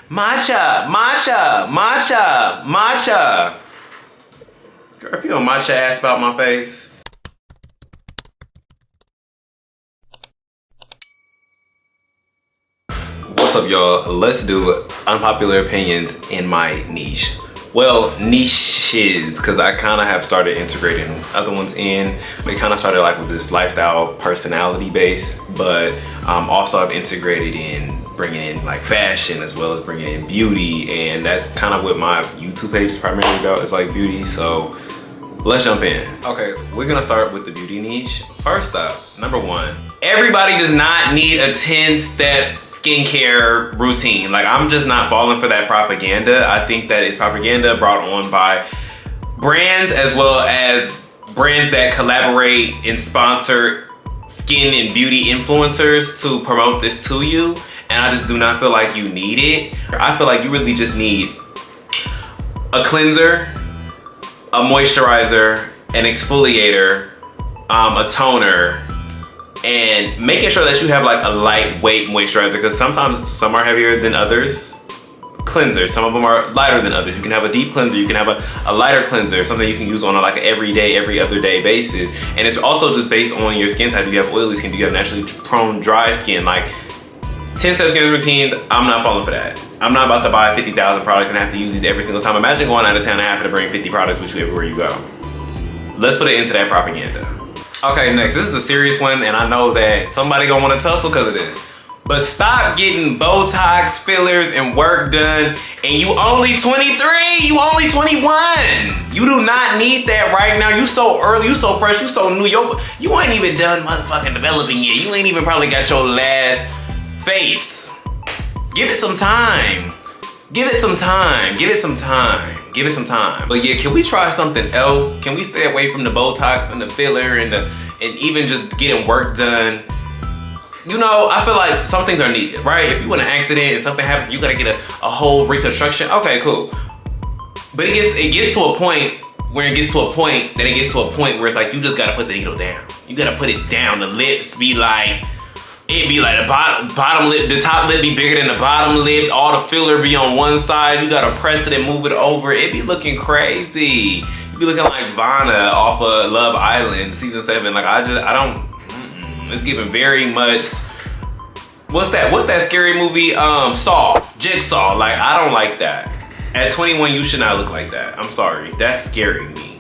Matcha, matcha, matcha, matcha. Girl, if you don't matcha ass about my face. What's up, y'all? Let's do unpopular opinions in my niche. Well, niches, because I kind of have started integrating other ones in. We kind of started like with this lifestyle personality base, but also I've integrated in bringing in like fashion as well as bringing in beauty, and that's kind of what my YouTube page is primarily about. It's like beauty, so let's jump in. Okay, we're gonna start with the beauty niche. First up, number one, everybody does not need a 10-step skincare routine. Like, I'm just not falling for that propaganda. I think that it's propaganda brought on by brands as well as brands that collaborate and sponsor skin and beauty influencers to promote this to you. And I just do not feel like you need it. I feel like you really just need a cleanser, a moisturizer, an exfoliator, a toner, and making sure that you have like a lightweight moisturizer, because sometimes some are heavier than others. Cleansers, some of them are lighter than others. You can have a deep cleanser, you can have a lighter cleanser, something you can use on a, like an everyday, every other day basis. And it's also just based on your skin type. Do you have oily skin? Do you have naturally prone dry skin? Like 10-step skin routines, I'm not falling for that. I'm not about to buy 50,000 products and have to use these every single time. Imagine going out of town and having to bring 50 products with you everywhere you go. Let's put it into that propaganda. Okay, next, this is a serious one, and I know that somebody gonna wanna tussle because of this. But stop getting Botox, fillers, and work done, and you only 23, you only 21. You do not need that right now. You so early, you so fresh, you so new. You ain't even done motherfucking developing yet. You ain't even probably got your last face. Give it some time. Give it some time. Give it some time. Give it some time. But yeah, can we try something else? Can we stay away from the Botox and the filler and even just getting work done? You know, I feel like some things are needed, right? If you want an accident and something happens, you gotta get a whole reconstruction. Okay, cool. But it gets to a point where it gets to a point where it's like you just gotta put the needle down. You gotta put it down. The lips be like, it be like the bottom lip, the top lip be bigger than the bottom lip. All the filler be on one side. You gotta press it and move it over. It be looking crazy. You be looking like Vanna off of Love Island season 7. Like I don't. It's giving very much. What's that scary movie? Saw, Jigsaw. Like I don't like that. At 21, you should not look like that. I'm sorry. That's scaring me.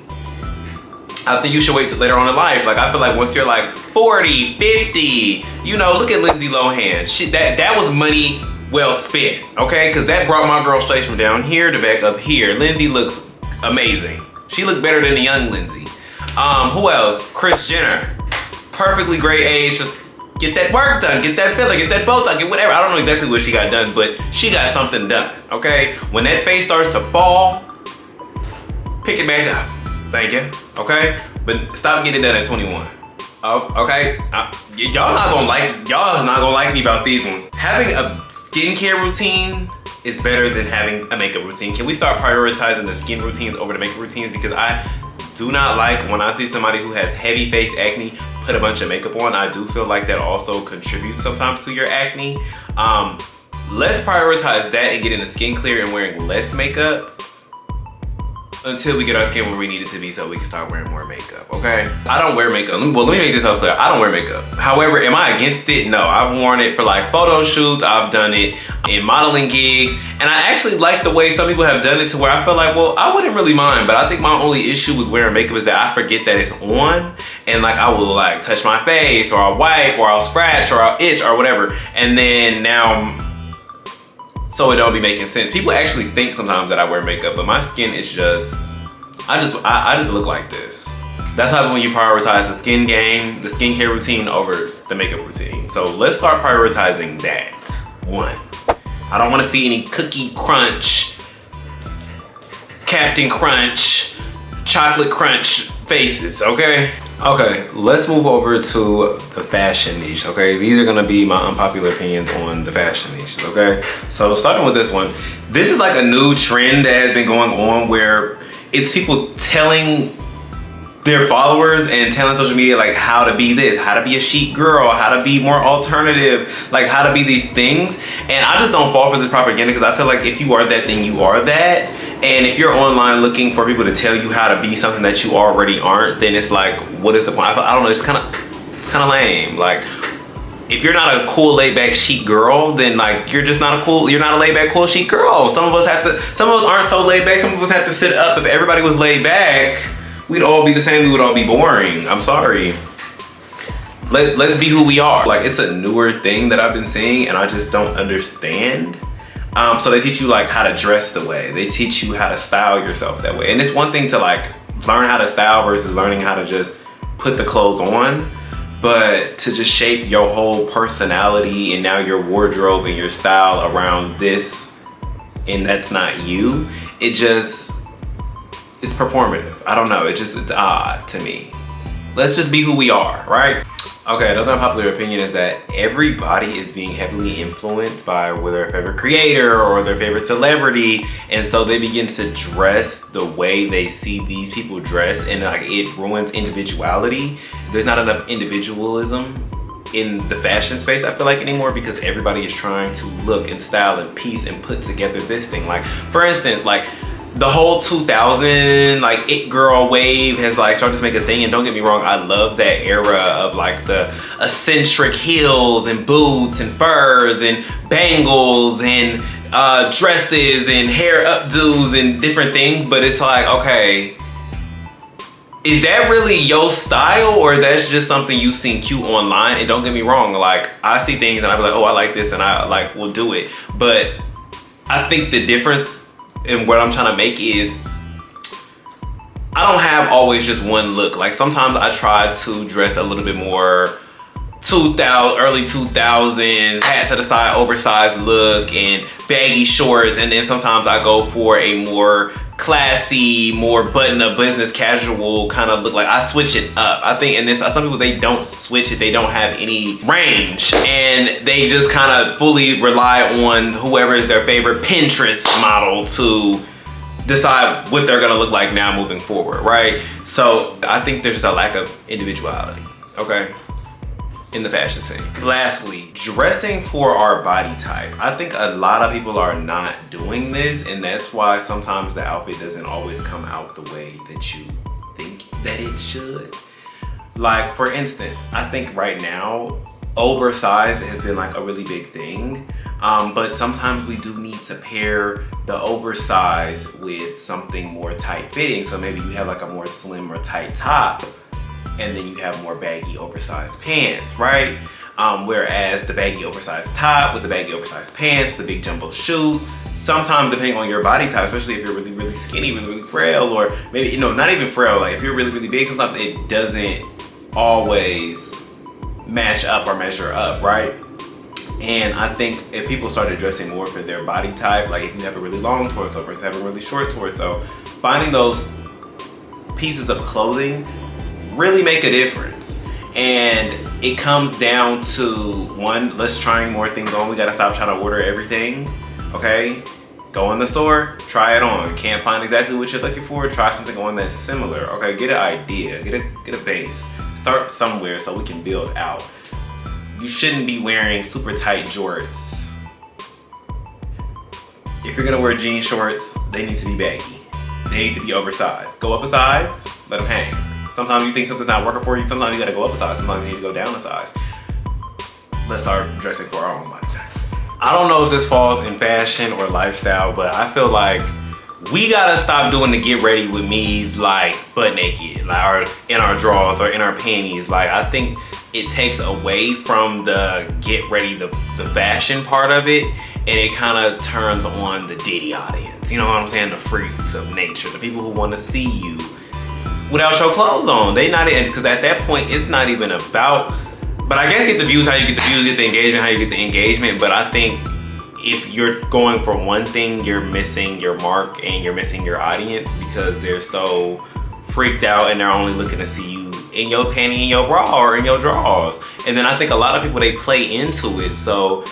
I think you should wait till later on in life. Like I feel like once you're like 40, 50, you know, look at Lindsay Lohan. That was money well spent, okay? Because that brought my girl straight from down here to back up here. Lindsay looks amazing. She looked better than the young Lindsay. Who else? Kris Jenner. Perfectly great age. Just get that work done, get that filler, get that Botox, get whatever. I don't know exactly what she got done, but she got something done, okay? When that face starts to fall, pick it back up. Thank you, okay? But stop getting it done at 21. Oh, okay? Y'all not gonna like me about these ones. Having a skincare routine is better than having a makeup routine. Can we start prioritizing the skin routines over the makeup routines? Because I do not like when I see somebody who has heavy face acne put a bunch of makeup on. I do feel like that also contributes sometimes to your acne. Let's prioritize that and getting the skin clear and wearing less makeup until we get our skin where we need it to be so we can start wearing more makeup, okay? I don't wear makeup. Well, let me make this up clear. I don't wear makeup. However, am I against it? No, I've worn it for like photo shoots. I've done it in modeling gigs. And I actually like the way some people have done it to where I feel like, well, I wouldn't really mind. But I think my only issue with wearing makeup is that I forget that it's on. And like I will like touch my face, or I'll wipe, or I'll scratch, or I'll itch, or whatever. And then now, so it don't be making sense. People actually think sometimes that I wear makeup, but my skin is just, I just look like this. That's how when you prioritize the skin game, the skincare routine over the makeup routine. So let's start prioritizing that. One, I don't want to see any cookie crunch, Captain Crunch, chocolate crunch faces, okay? Okay, let's move over to the fashion niche, okay? These are gonna be my unpopular opinions on the fashion niche, okay? So starting with this one, this is like a new trend that has been going on where it's people telling their followers and telling social media like how to be this, how to be a chic girl, how to be more alternative, like how to be these things. And I just don't fall for this propaganda, because I feel like if you are that, then you are that. And if you're online looking for people to tell you how to be something that you already aren't, then it's like, what is the point? I don't know, it's kind of lame. Like, if you're not a cool laid-back chic girl, then like you're not a laid-back cool chic girl. Some of us aren't so laid-back. Some of us have to sit up. If everybody was laid back, we'd all be the same. We would all be boring. I'm sorry. Let's be who we are. Like, it's a newer thing that I've been seeing, and I just don't understand. So they teach you like how to dress the way. They teach you how to style yourself that way. And it's one thing to like learn how to style versus learning how to just put the clothes on. But to just shape your whole personality and now your wardrobe and your style around this, and that's not you, it's performative. I don't know, it's odd to me. Let's just be who we are, right? Okay, another unpopular opinion is that everybody is being heavily influenced by their favorite creator or their favorite celebrity, and so they begin to dress the way they see these people dress, and like it ruins individuality. There's not enough individualism in the fashion space, I feel like, anymore, because everybody is trying to look and style and piece and put together this thing. Like, for instance, like the whole 2000 like it girl wave has like started to make a thing, and don't get me wrong, I love that era of like the eccentric heels and boots and furs and bangles and dresses and hair updos and different things. But it's like, okay, is that really your style, or that's just something you've seen cute online? And don't get me wrong, like I see things and I be like, oh, I like this, and I like will do it. But I think the difference in what I'm trying to make is I don't have always just one look. Like sometimes I try to dress a little bit more early 2000s, hat to the side, oversized look and baggy shorts, and then sometimes I go for a more classy, more button-up business casual kind of look. Like I switch it up. I think, and some people, they don't switch it. They don't have any range, and they just kind of fully rely on whoever is their favorite Pinterest model to decide what they're gonna look like now moving forward, right? So I think there's just a lack of individuality, okay, in the fashion scene. Lastly, dressing for our body type. I think a lot of people are not doing this, and that's why sometimes the outfit doesn't always come out the way that you think that it should. Like, for instance, I think right now, oversized has been like a really big thing, but sometimes we do need to pair the oversized with something more tight fitting. So maybe you have like a more slim or tight top, and then you have more baggy oversized pants, right? Whereas the baggy oversized top with the baggy oversized pants with the big jumbo shoes, sometimes depending on your body type, especially if you're really, really skinny, really, really frail, or maybe, you know, not even frail, like if you're really, really big, sometimes it doesn't always match up or measure up, right? And I think if people started dressing more for their body type, like if you have a really long torso versus have a really short torso, finding those pieces of clothing really make a difference. And it comes down to, one, let's trying more things on. We gotta stop trying to order everything, okay? Go in the store, try it on. Can't find exactly what you're looking for, try something on that's similar, okay? Get an idea, get a base. Start somewhere so we can build out. You shouldn't be wearing super tight jorts. If you're gonna wear jean shorts, they need to be baggy. They need to be oversized. Go up a size, let them hang. Sometimes you think something's not working for you, sometimes you gotta go up a size, sometimes you need to go down a size. Let's start dressing for our own body types. I don't know if this falls in fashion or lifestyle, but I feel like we gotta stop doing the get ready with me's like butt naked, like, or in our drawers or in our panties. Like, I think it takes away from the get ready, the fashion part of it, and it kind of turns on the Diddy audience. You know what I'm saying? The freaks of nature, the people who want to see you without your clothes on. They not in, because at that point it's not even about, but I guess get the views how you get the views, get the engagement how you get the engagement. But I think if you're going for one thing, you're missing your mark and you're missing your audience, because they're so freaked out and they're only looking to see you in your panty, in your bra, or in your drawers. And then I think a lot of people, they play into it. So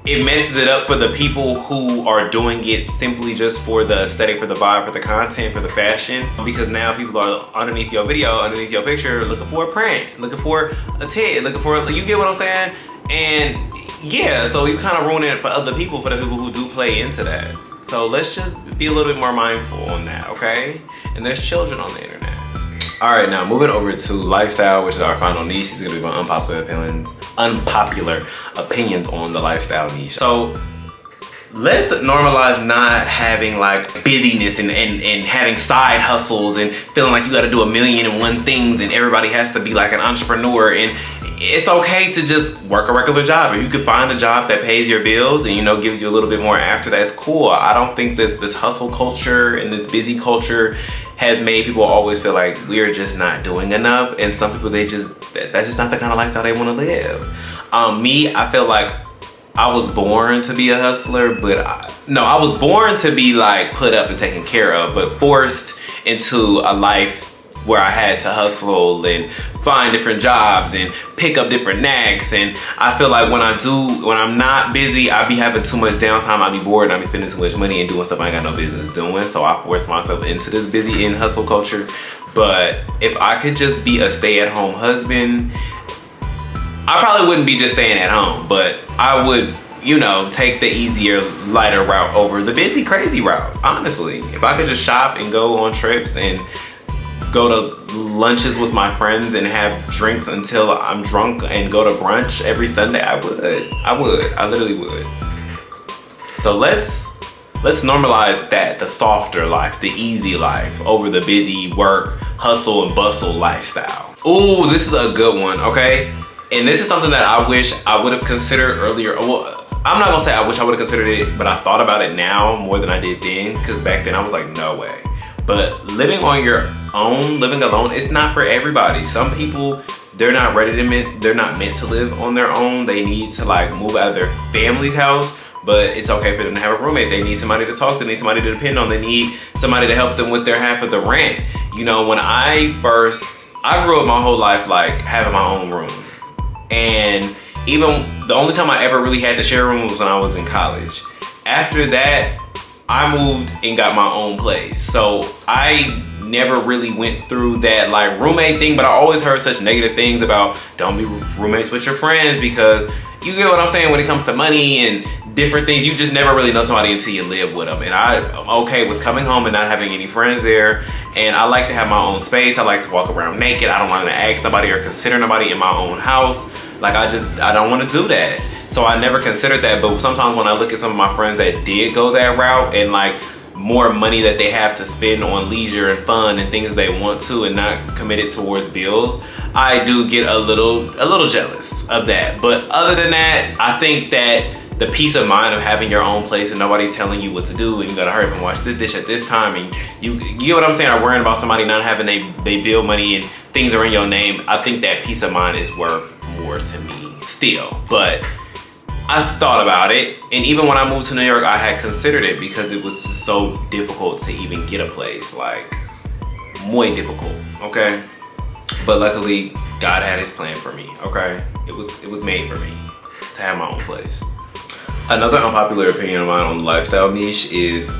it messes it up for the people who are doing it simply just for the aesthetic, for the vibe, for the content, for the fashion. Because now people are underneath your video, underneath your picture, looking for a print, looking for a tit, looking for, you get what I'm saying? And yeah, so you kind of ruin it for other people, for the people who do play into that. So let's just be a little bit more mindful on that, okay? And there's children on the internet. All right, now moving over to lifestyle, which is our final niche. Is gonna be my unpopular opinions on the lifestyle niche. So let's normalize not having like busyness and having side hustles and feeling like you gotta do 1,000,001 things and everybody has to be like an entrepreneur. And it's okay to just work a regular job. If you could find a job that pays your bills and, you know, gives you a little bit more after, that's cool. I don't think this hustle culture and this busy culture has made people always feel like we're just not doing enough. And some people, that's just not the kind of lifestyle they want to live. Me, I feel like I was born to be a hustler, but I was born to be like put up and taken care of, but forced into a life where I had to hustle and find different jobs and pick up different knacks. And I feel like when I'm not busy, I be having too much downtime, I be bored, and I be spending too much money and doing stuff I ain't got no business doing. So I force myself into this busy and hustle culture. But if I could just be a stay-at-home husband, I probably wouldn't be just staying at home, but I would, you know, take the easier, lighter route over the busy, crazy route, honestly. If I could just shop and go on trips and go to lunches with my friends and have drinks until I'm drunk and go to brunch every Sunday, I literally would. So let's normalize that, the softer life, the easy life over the busy work, hustle and bustle lifestyle. Ooh, this is a good one, okay? And this is something that I wish I would have considered earlier. Well, I'm not gonna say I wish I would have considered it, but I thought about it now more than I did then, because back then I was like, no way. But living on your own, living alone, it's not for everybody. Some people, they're not meant to live on their own. They need to like move out of their family's house, but it's okay for them to have a roommate. They need somebody to talk to, they need somebody to depend on, they need somebody to help them with their half of the rent. You know, when I grew up my whole life like having my own room. And even the only time I ever really had to share a room was when I was in college. After that, I moved and got my own place. So I never really went through that like roommate thing, but I always heard such negative things about don't be roommates with your friends, because you get what I'm saying when it comes to money and different things. You just never really know somebody until you live with them. And I'm okay with coming home and not having any friends there. And I like to have my own space. I like to walk around naked. I don't want to ask somebody or consider nobody in my own house. Like I don't want to do that. So I never considered that. But sometimes when I look at some of my friends that did go that route and like more money that they have to spend on leisure and fun and things they want to and not committed towards bills, I do get a little jealous of that. But other than that, I think that the peace of mind of having your own place and nobody telling you what to do and you gotta hurry up and wash this dish at this time and you get what I'm saying, or worrying about somebody not having they bill money and things are in your name, I think that peace of mind is worth more to me still. But I've thought about it, and even when I moved to New York, I had considered it because it was just so difficult to even get a place, like muy difficult, okay? But luckily, God had his plan for me, okay? It was made for me to have my own place. Another unpopular opinion of mine on the lifestyle niche is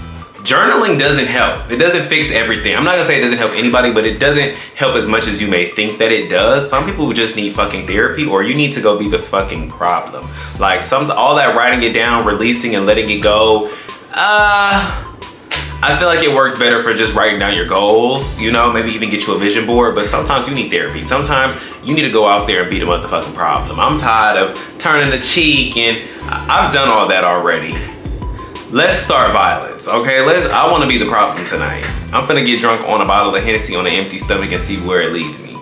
journaling doesn't help. It doesn't fix everything. I'm not gonna say it doesn't help anybody, but it doesn't help as much as you may think that it does. Some people just need fucking therapy, or you need to go be the fucking problem. Like all that writing it down, releasing and letting it go, I feel like it works better for just writing down your goals, you know, maybe even get you a vision board, but sometimes you need therapy. Sometimes you need to go out there and be the motherfucking problem. I'm tired of turning the cheek, and I've done all that already. Let's start violence, okay? I wanna be the problem tonight. I'm finna get drunk on a bottle of Hennessy on an empty stomach and see where it leads me.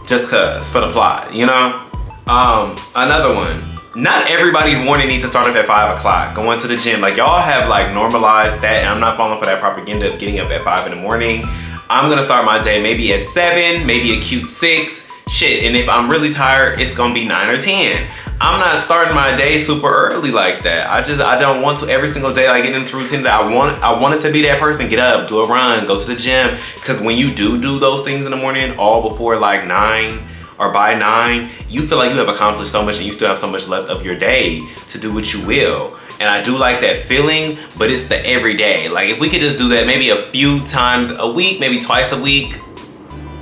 Just cause, for the plot, you know? Another one. Not everybody's morning needs to start up at 5 o'clock, going to the gym. Like y'all have like normalized that, and I'm not falling for that propaganda of getting up at 5 in the morning. I'm gonna start my day maybe at 7, maybe a cute 6, shit. And if I'm really tired, it's gonna be 9 or 10. I'm not starting my day super early like that. I don't want to every single day like get into routine that I want it to be that person. Get up, do a run, go to the gym. Cause when you do those things in the morning, all before like 9 or by 9, you feel like you have accomplished so much and you still have so much left of your day to do what you will. And I do like that feeling, but it's the everyday. Like if we could just do that maybe a few times a week, maybe twice a week,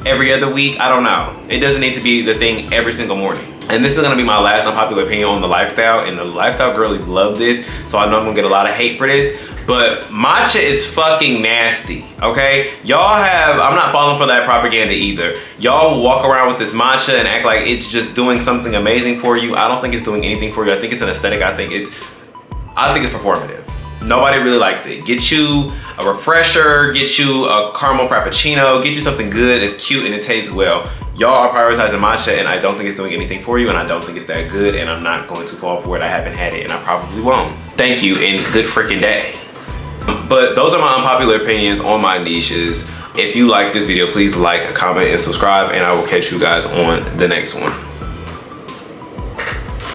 every other week, I don't know. It doesn't need to be the thing every single morning. And this is gonna be my last unpopular opinion on the lifestyle, and the lifestyle girlies love this, so I know I'm gonna get a lot of hate for this, but matcha is fucking nasty, okay? Y'all have, I'm not falling for that propaganda either. Y'all walk around with this matcha and act like it's just doing something amazing for you. I don't think it's doing anything for you. I think it's an aesthetic. I think it's performative. Nobody really likes it. Get you a refresher, get you a caramel frappuccino, get you something good, it's cute, and it tastes well. Y'all are prioritizing matcha, and I don't think it's doing anything for you, and I don't think it's that good, and I'm not going to fall for it. I haven't had it, and I probably won't. Thank you, and good freaking day. But those are my unpopular opinions on my niches. If you like this video, please like, comment, and subscribe, and I will catch you guys on the next one.